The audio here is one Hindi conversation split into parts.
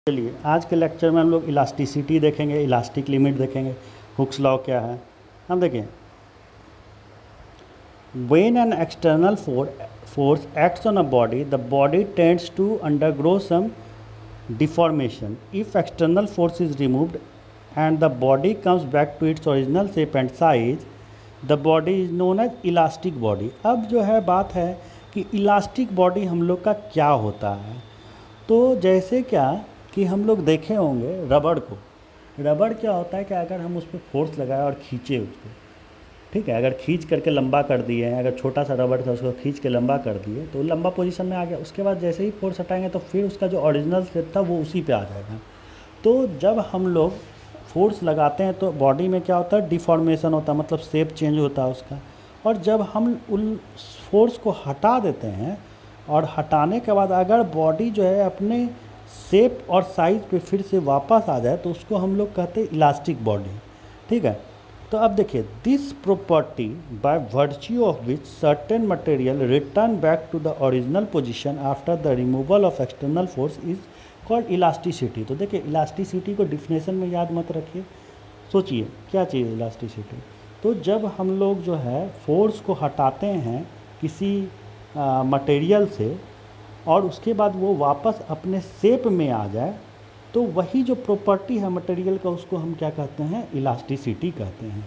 चलिए आज के लेक्चर में हम लोग इलास्टिसिटी देखेंगे, इलास्टिक लिमिट देखेंगे, हुक्स लॉ क्या है। हम देखें, when an external force acts on a body, the body tends to undergo some deformation. If external force is removed and the body comes back to its original shape and size, the body is known as elastic body. अब जो है बात है कि इलास्टिक बॉडी हम लोग का क्या होता है। तो जैसे क्या कि हम लोग देखे होंगे रबड़ को, रबड़ क्या होता है कि अगर हम उस पर फोर्स लगाए और खींचे उसको, ठीक है, अगर खींच करके लंबा कर दिए हैं, अगर छोटा सा रबड़ था उसको खींच के लंबा कर दिए तो लंबा पोजीशन में आ गया। उसके बाद जैसे ही फोर्स हटाएंगे तो फिर उसका जो ओरिजिनल शेप था वो उसी पे आ जाएगा। तो जब हम लोग फोर्स लगाते हैं तो बॉडी में क्या होता है, डिफॉर्मेशन होता है, मतलब शेप चेंज होता है उसका। और जब हम उन फोर्स को हटा देते हैं और हटाने के बाद अगर बॉडी जो है अपने शेप और साइज पे फिर से वापस आ जाए तो उसको हम लोग कहते हैं इलास्टिक बॉडी, ठीक है। तो अब देखिए, this property by virtue of which certain material return back to the original position after the removal of external force is called elasticity. तो देखिए, इलास्टिसिटी को डिफिनेशन में याद मत रखिए, सोचिए क्या चाहिए इलास्टिसिटी। तो जब हम लोग जो है फोर्स को हटाते हैं किसी मटेरियल से और उसके बाद वो वापस अपने शेप में आ जाए तो वही जो प्रॉपर्टी है मटेरियल का उसको हम क्या कहते हैं, इलास्टिसिटी कहते हैं,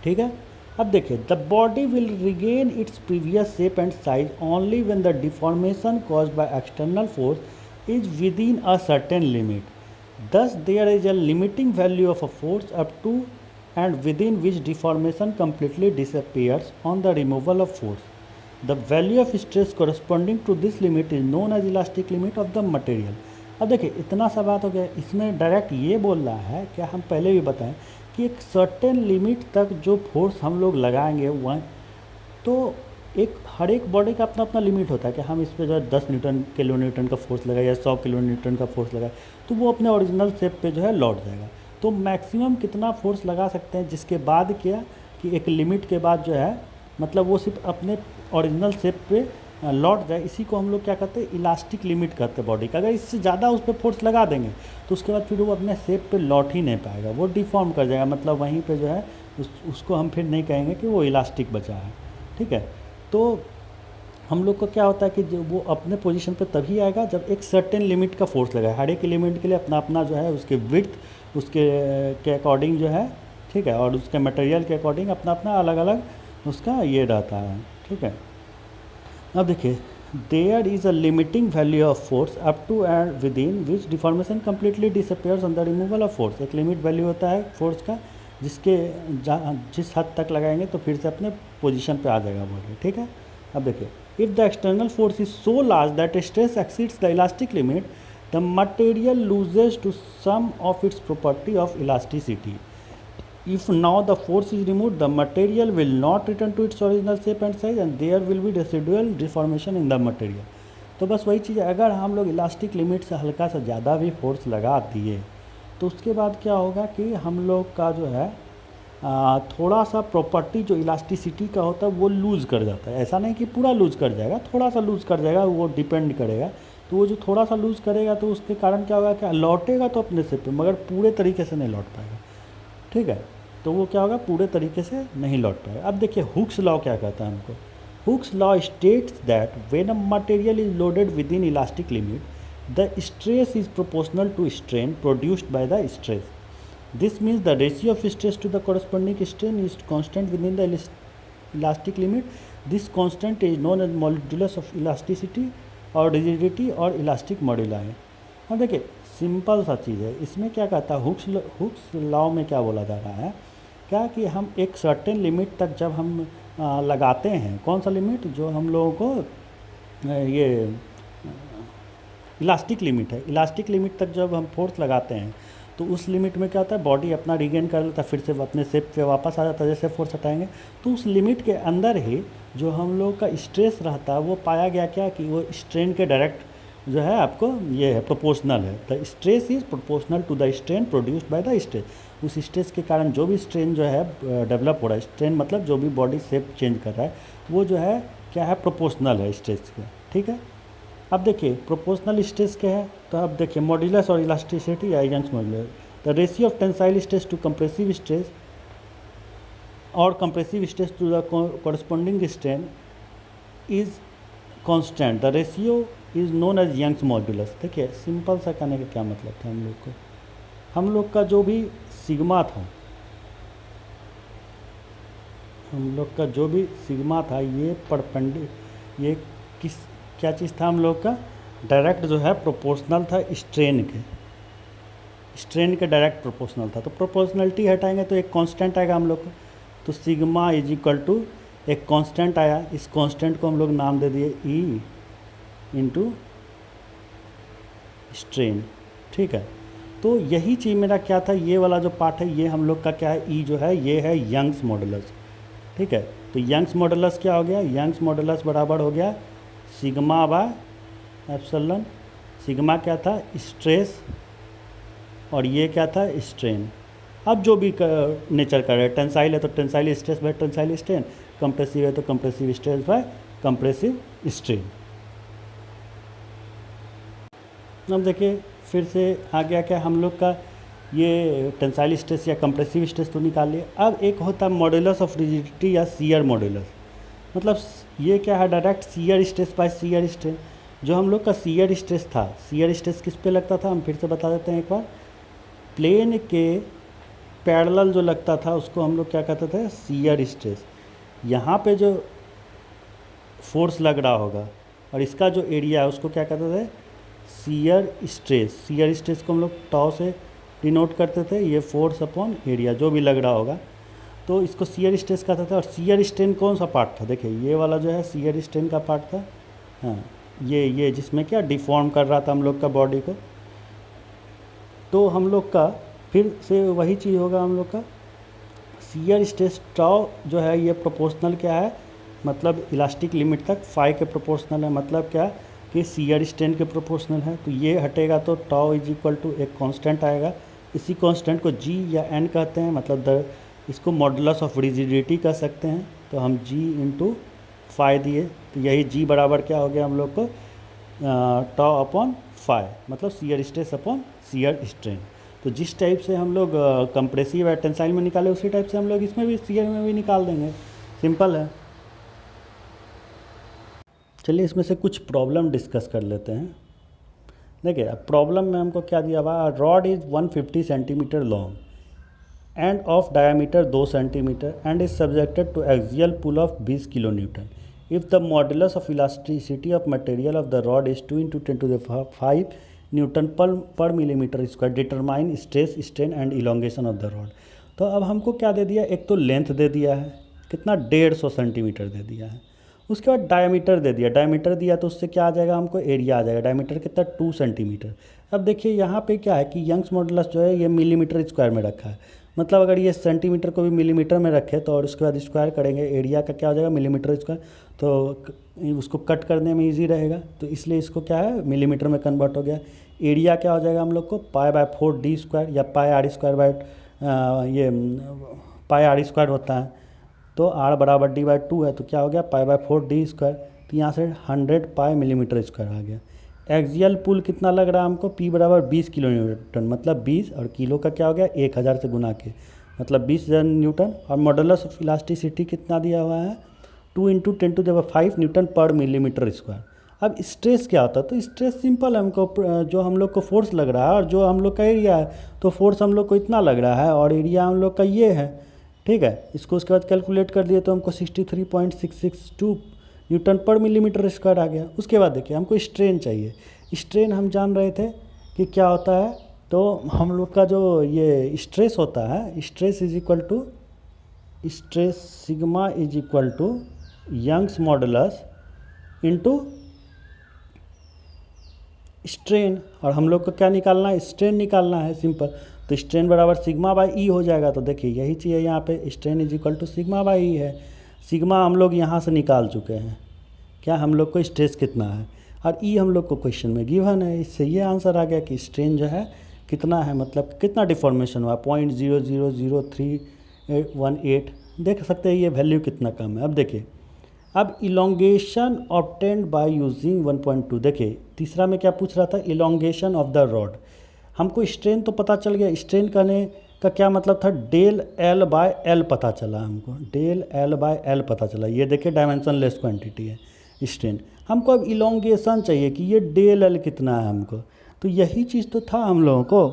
ठीक है। अब देखिए, the body will regain its previous shape and size only when the deformation caused by external force is within a certain limit. Thus there is a limiting value of a force up to and within which deformation completely disappears on the removal of force. The value of stress corresponding to this limit is known as elastic limit of the material। अब देखिए, इतना सा बात हो गया, इसमें डायरेक्ट ये बोल रहा है कि हम पहले भी बताएं कि एक सर्टेन लिमिट तक जो फोर्स हम लोग लगाएंगे वह तो एक हर एक बॉडी का अपना अपना लिमिट होता है कि हम इस पर जो है 10 किलो न्यूटन का फोर्स लगाए या 100 किलो न्यूटन का फोर्स लगाए तो वो अपने ओरिजिनल शेप पे जो है लौट जाएगा। तो मैक्सिमम कितना फोर्स लगा सकते हैं, जिसके बाद क्या कि एक लिमिट के बाद जो है मतलब वो सिर्फ अपने ओरिजिनल शेप पे लौट जाए, इसी को हम लोग क्या कहते हैं, इलास्टिक लिमिट कहते हैं बॉडी का। अगर इससे ज़्यादा उस पर फोर्स लगा देंगे तो उसके बाद फिर वो अपने शेप पे लौट ही नहीं पाएगा, वो डिफॉर्म कर जाएगा, मतलब वहीं पे जो है उसको हम फिर नहीं कहेंगे कि वो इलास्टिक बचा है, ठीक है। तो हम लोग को क्या होता है कि जो वो अपने पोजीशन पे तभी आएगा जब एक सर्टेन लिमिट का फोर्स लगाए। हर एक एलिमेंट के लिए अपना अपना जो है उसके विड्थ उसके के अकॉर्डिंग जो है, ठीक है, और उसके मटेरियल के अकॉर्डिंग अपना अपना अलग अलग उसका ये रहता है, ठीक है। अब देखिए, there is a limiting value of force up to and within which deformation completely disappears on the removal of force. एक लिमिट वैल्यू होता है फोर्स का जिसके जिस हद तक लगाएंगे तो फिर से अपने पोजीशन पे आ जाएगा बॉडी, ठीक है। अब देखिए, if the external force is so large that stress exceeds the elastic limit, the material loses to some of its property of elasticity. If now the force is removed, the material will not return to its original shape and size and there will be residual deformation in the material। तो बस वही चीज़ है, अगर हम लोग इलास्टिक लिमिट से हल्का सा ज़्यादा भी फोर्स लगा दिए तो उसके बाद क्या होगा कि हम लोग का जो है थोड़ा सा प्रॉपर्टी जो इलास्टिसिटी का होता है वो लूज़ कर जाता है। ऐसा नहीं कि पूरा लूज़ कर जाएगा, थोड़ा सा लूज़ कर जाएगा, वो डिपेंड करेगा। तो वो जो थोड़ा सा लूज़ करेगा तो उसके कारण क्या होगा, क्या लौटेगा तो अपने से पे, मगर पूरे तरीके से नहीं लौट पाएगा, ठीक है। तो वो क्या होगा, पूरे तरीके से नहीं लौट पाएगा। अब देखिए, हुक्स लॉ क्या कहता है हमको। Hooke's law states that when a material is loaded within elastic limit the stress is proportional to strain produced by the stress. This means the ratio of stress to the corresponding strain is constant within the elastic limit. This constant is known as modulus of elasticity और रिजिडिटी और इलास्टिक मॉड्यूलाई। अब देखिए, सिंपल सा चीज़ है, इसमें क्या कहता है हुक्स लॉ में क्या बोला जा रहा है, क्या कि हम एक सर्टेन लिमिट तक जब हम लगाते हैं, कौन सा लिमिट, जो हम लोगों को ये इलास्टिक लिमिट है, इलास्टिक लिमिट तक जब हम फोर्स लगाते हैं तो उस लिमिट में क्या होता है, बॉडी अपना रिगेन कर लेता है, फिर से अपने शेप पे वापस आ जाता है जैसे फोर्स हटाएंगे। तो उस लिमिट के अंदर ही जो हम लोग का स्ट्रेस रहता है वो पाया गया क्या कि वो स्ट्रेन के डायरेक्ट जो है आपको ये है प्रोपोर्शनल है। The stress is proportional to the strain produced by the stress. उस स्ट्रेस के कारण जो भी स्ट्रेन जो है डेवलप हो रहा है, स्ट्रेन मतलब जो भी बॉडी शेप चेंज कर रहा है वो जो है क्या है, प्रोपोर्शनल है स्ट्रेस के, ठीक है। अब देखिए, प्रोपोर्शनल स्ट्रेस क्या है, तो अब देखिए मॉड्यूलस और इलास्टिसिटी या Young's modulus, the ratio of tensile stress to compressive stress और compressive stress to the corresponding strain is constant, the ratio is known as Young's modulus. देखिए सिंपल सा कहने का क्या मतलब था, हम लोग का जो भी सिग्मा था, ये ये किस क्या चीज़ था हम लोग का, डायरेक्ट जो है प्रोपोर्शनल था स्ट्रेन के डायरेक्ट प्रोपोर्शनल था। तो प्रोपोर्शनलिटी हटाएंगे तो एक कांस्टेंट आएगा हम लोग का, तो सिग्मा इज इक्वल टू एक कांस्टेंट आया, इस कांस्टेंट को हम लोग नाम दे दिए ई इंटू स्ट्रेन। ठीक है, तो यही चीज़ मेरा क्या था, ये वाला जो पार्ट है ये हम लोग का क्या है, ई जो है ये है यंग्स मॉडुलस। ठीक है, तो यंग्स मॉडुलस क्या हो गया, यंग्स मॉडुलस बराबर हो गया सिग्मा बाय एप्सिलॉन। सिग्मा क्या था, स्ट्रेस, और ये क्या था, स्ट्रेन। अब जो भी नेचर का है, टेंसाइल है तो tensile stress by tensile strain, compressive है तो compressive stress by compressive strain. अब देखिए फिर से आ गया क्या हम लोग का, ये टेंसाइल स्ट्रेस या कंप्रेसिव स्ट्रेस तो निकाल लिए। अब एक होता है मॉडुलस ऑफ रिजिडिटी या शियर मॉडुलस, मतलब ये क्या है, direct shear stress by shear strain. जो हम लोग का शियर स्ट्रेस था, शियर स्ट्रेस किस पे लगता था, हम फिर से बता देते हैं एक बार, प्लेन के पैरेलल जो लगता था उसको हम लोग क्या कहते थे, शियर स्ट्रेस। यहाँ पे जो फोर्स लग रहा होगा और इसका जो एरिया है उसको क्या कहते थे, शियर स्ट्रेस। शियर स्ट्रेस को हम लोग टॉ से डिनोट करते थे, ये फोर्स अपॉन एरिया जो भी लग रहा होगा, तो इसको शियर स्ट्रेस कहते थे। और शियर स्ट्रेन कौन सा पार्ट था, देखिए ये वाला जो है शियर स्ट्रेन का पार्ट था, हाँ ये जिसमें क्या डिफॉर्म कर रहा था हम लोग का बॉडी को। तो हम लोग का फिर से वही चीज़ होगा, हम लोग का शियर स्ट्रेस टॉ जो है ये प्रोपोर्शनल क्या है, मतलब इलास्टिक लिमिट तक फाई के प्रोपोर्शनल है, मतलब क्या कि शियर स्ट्रेन के प्रोपोर्शनल है। तो ये हटेगा तो टॉ इज इक्वल टू एक कांस्टेंट आएगा, इसी कांस्टेंट को जी या एन कहते हैं, मतलब इसको मॉडुलस ऑफ रिजिडिटी कह सकते हैं। तो हम जी इंटू फाई दिए, तो यही जी बराबर क्या हो गया हम लोग को, टॉ अपॉन फाई, मतलब shear stress upon shear strain. तो जिस टाइप से हम लोग कंप्रेसिव या टेंसाइल में निकाले उसी टाइप से हम लोग इसमें भी शियर में भी निकाल देंगे, सिंपल है। चलिए इसमें से कुछ प्रॉब्लम डिस्कस कर लेते हैं। देखिए अब प्रॉब्लम में हमको क्या दिया हुआ, rod is 150 centimetre long and of diameter 2 centimetre and is subjected to axial pull of 20 kilo newton. If the modulus of elasticity of material of the rod is 2 × 10⁵ newton पर millimetre square, determine stress strain and elongation of the rod. तो अब हमको क्या दे दिया, एक तो लेंथ दे दिया है कितना, 150 सेंटीमीटर दे दिया है, उसके बाद डायमीटर दे दिया, डायमीटर दिया तो उससे क्या आ जाएगा हमको, एरिया आ जाएगा, डायमीटर कितना 2 सेंटीमीटर। अब देखिए यहाँ पे क्या है कि यंग्स मॉडुलस जो है ये मिलीमीटर स्क्वायर में रखा है, मतलब अगर ये सेंटीमीटर को भी मिलीमीटर में रखे तो और उसके बाद स्क्वायर करेंगे, एरिया का क्या हो जाएगा मिलीमीटर स्क्वायर, तो उसको कट करने में ईजी रहेगा, तो इसलिए इसको क्या है मिलीमीटर में कन्वर्ट हो गया। एरिया क्या हो जाएगा हम लोग को, π/4d² या πr² ये πr² होता है, तो r बराबर d/2 है, तो क्या हो गया π/4d²। तो यहाँ से 100 पाई मिलीमीटर स्क्वायर आ गया। एक्सियल पुल कितना लग रहा है हमको, P बराबर 20 किलो न्यूटन, मतलब 20 और किलो का क्या हो गया 1000 से गुना के, मतलब 20,000 न्यूटन। और मॉडुलस ऑफ इलास्टिसिटी कितना दिया हुआ है, 2 × 10⁵ न्यूटन पर मिलीमीटर स्क्वायर। अब स्ट्रेस क्या होता है, तो स्ट्रेस सिंपल है, हमको जो हम लोग को फोर्स लग रहा है और जो हम लोग का एरिया है, तो फोर्स हम लोग को इतना लग रहा है और एरिया हम लोग का ये है, ठीक है। इसको उसके बाद कैलकुलेट कर दिए तो हमको 63.662 न्यूटन पर मिलीमीटर स्क्वायर आ गया। उसके बाद देखिए हमको स्ट्रेन चाहिए, स्ट्रेन हम जान रहे थे कि क्या होता है, तो हम लोग का जो ये स्ट्रेस होता है, stress is equal to stress sigma is equal to Young's modulus into strain, और हम लोग को क्या निकालना है, स्ट्रेन निकालना है, सिंपल। तो स्ट्रेन बराबर सिग्मा बाई ई हो जाएगा। तो देखिए यही चीज़ है यहाँ पे, strain is equal to sigma by E है। सिग्मा हम लोग यहाँ से निकाल चुके हैं, क्या हम लोग को स्ट्रेस कितना है, और ई हम लोग को क्वेश्चन में गिवन है, इससे ये आंसर आ गया कि स्ट्रेन जो है कितना है, मतलब कितना डिफॉर्मेशन हुआ 0.0000318। देख सकते हैं ये वैल्यू कितना कम है। अब देखिए अब इलोंगेशन ऑब्टेन्ड बाय यूजिंग 1.2, देखिए तीसरा में क्या पूछ रहा था, इलोंगेशन ऑफ द रॉड। हमको स्ट्रेन तो पता चल गया, स्ट्रेन करने का क्या मतलब था, डेल एल बाय एल पता चला हमको, डेल एल बाय एल पता चला। ये देखिए डायमेंशन लेस क्वांटिटी है स्ट्रेन। हमको अब इलोंगेशन चाहिए कि ये डेल एल कितना है हमको, तो यही चीज़ तो था हम लोगों को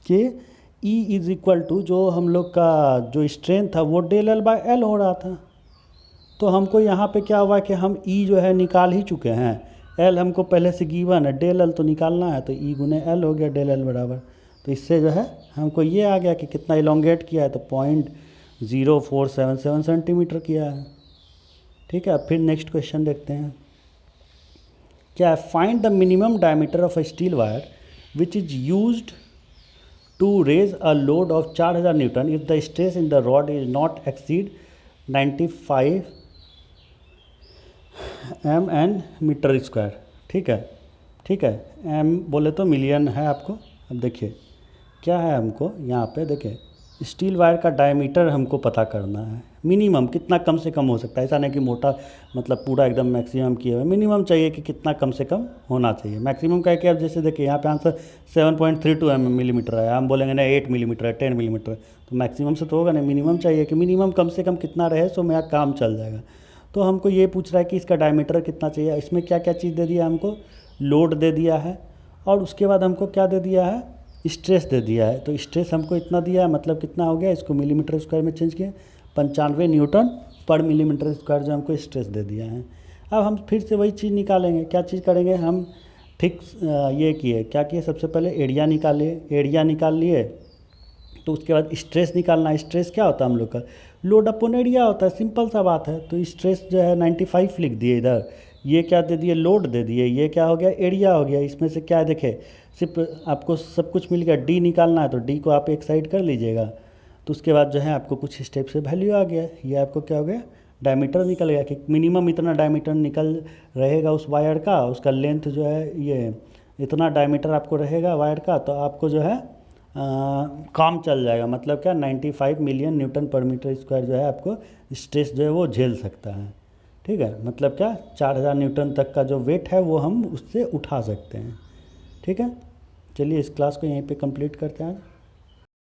कि E इज़ इक्वल टू जो हम लोग का जो स्ट्रेन था वो डेल एल बाय एल हो रहा था। तो हमको यहाँ पे क्या हुआ कि हम E जो है निकाल ही चुके हैं, L हमको पहले से गिवन है, डेल एल तो निकालना है, तो E गुने एल हो गया डेल एल बराबर। तो इससे जो है हमको ये आ गया कि कितना इलोंगेट किया है, तो 0.0477 सेंटीमीटर किया है। ठीक है, अब फिर नेक्स्ट क्वेश्चन देखते हैं क्या है, find the minimum diameter of a steel wire which is used to raise a load of 4000 newton if the stress in the rod is not exceed 95 mn metre square. ठीक है, ठीक है, एम बोले तो मिलियन है आपको। अब देखिए क्या है, हमको यहाँ पे देखिए स्टील वायर का डायमीटर हमको पता करना है, मिनिमम कितना कम से कम हो सकता है, ऐसा नहीं कि मोटा मतलब पूरा एकदम मैक्सिमम किया हुआ है, मिनिमम चाहिए कि कितना कम से कम होना चाहिए। मैक्सिमम का है कि अब जैसे देखिए यहाँ पे आंसर 7.32 मिलीमीटर है, हम बोलेंगे ना 8 मिलीमीटर है, 10 मिलीमीटर, तो मैक्सिमम से तो होगा ना, मिनिमम चाहिए कि मिनिमम कम से कम कितना रहे सो मेरा काम चल जाएगा। तो हमको ये पूछ रहा है कि इसका डायमीटर कितना चाहिए, इसमें क्या क्या चीज़ दे दिया हमको, लोड दे दिया है, और उसके बाद हमको क्या दे दिया है, स्ट्रेस दे दिया है। तो स्ट्रेस हमको इतना दिया है, मतलब कितना हो गया, इसको मिलीमीटर स्क्वायर में चेंज किया, 95 न्यूटन पर मिलीमीटर स्क्वायर जो हमको स्ट्रेस दे दिया है। अब हम फिर से वही चीज़ निकालेंगे, क्या चीज़ करेंगे हम, ठीक ये किए, क्या किए, सबसे पहले एरिया निकालिए, एरिया निकाल लिए, तो उसके बाद स्ट्रेस निकालना है। स्ट्रेस क्या होता है हम लोग का, लोड अपॉन एरिया होता है, सिंपल सा बात है। तो स्ट्रेस जो है 95 लिख दिए इधर, ये क्या दे दिए, लोड दे दिए, ये क्या हो गया, एरिया हो गया। इसमें से क्या देखे, सिर्फ आपको सब कुछ मिल गया, डी निकालना है तो डी को आप एक साइड कर लीजिएगा। तो उसके बाद जो है आपको कुछ स्टेप से वैल्यू आ गया, ये आपको क्या हो गया, डायमीटर निकल गया कि मिनिमम इतना डायमीटर निकल रहेगा उस वायर का, उसका लेंथ जो है ये इतना डायमीटर आपको रहेगा वायर का, तो आपको जो है काम चल जाएगा। मतलब क्या, 95 मिलियन न्यूटन पर मीटर स्क्वायर जो है आपको स्ट्रेस जो है वो झेल सकता है। ठीक है, मतलब क्या, 4000 न्यूटन तक का जो वेट है वो हम उससे उठा सकते हैं। ठीक है, चलिए इस क्लास को यहीं पे कंप्लीट करते हैं।